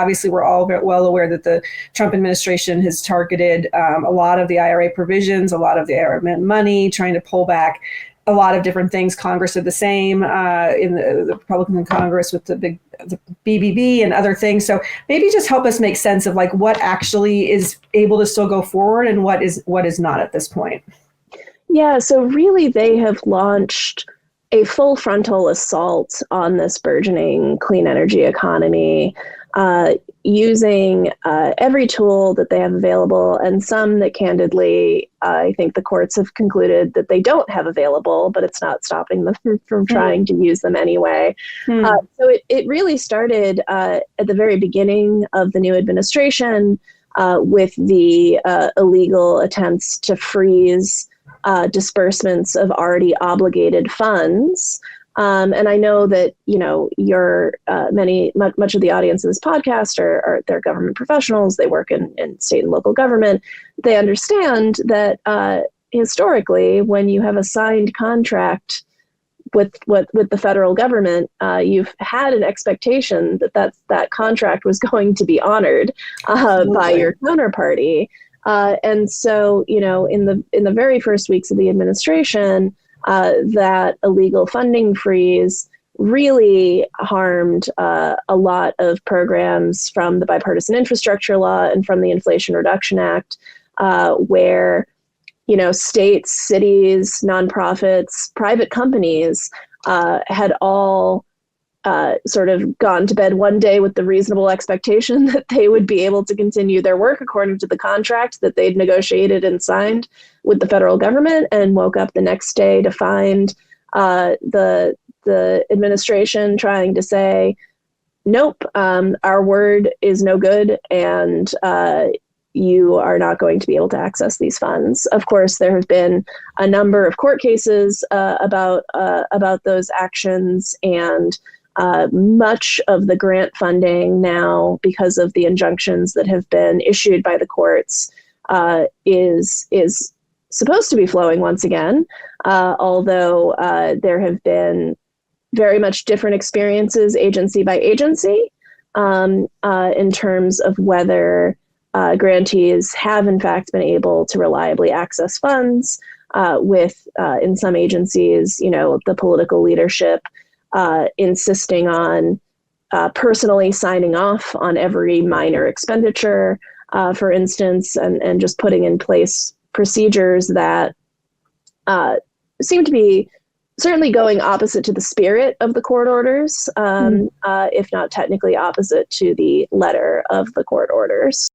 obviously we're all well aware that the Trump administration has targeted a lot of the IRA provisions, a lot of the IRA money, trying to pull back a lot of different things. Congress did the same in the Republican in Congress with the BBB and other things. So maybe just help us make sense of like what actually is able to still go forward and what is not at this point. Yeah, so really they have launched a full frontal assault on this burgeoning clean energy economy, using every tool that they have available, and some that candidly, I think the courts have concluded that they don't have available, but it's not stopping them from trying to use them anyway. So it really started at the very beginning of the new administration with the illegal attempts to freeze disbursements of already obligated funds. And I know that, much of the audience of this podcast they're government professionals. They work in state and local government. They understand that historically, when you have a signed contract with the federal government, you've had an expectation that contract was going to be honored by your counterparty. And so, in the very first weeks of the administration, that illegal funding freeze really harmed a lot of programs from the Bipartisan Infrastructure Law and from the Inflation Reduction Act, where, states, cities, nonprofits, private companies had all sort of gone to bed one day with the reasonable expectation that they would be able to continue their work according to the contract that they'd negotiated and signed with the federal government, and woke up the next day to find the administration trying to say, nope, our word is no good, and you are not going to be able to access these funds. Of course, there have been a number of court cases about those actions, and much of the grant funding now, because of the injunctions that have been issued by the courts, is supposed to be flowing once again, although there have been very much different experiences agency by agency in terms of whether grantees have in fact been able to reliably access funds, with in some agencies, the political leadership insisting on personally signing off on every minor expenditure, for instance, and just putting in place procedures that seem to be certainly going opposite to the spirit of the court orders, if not technically opposite to the letter of the court orders.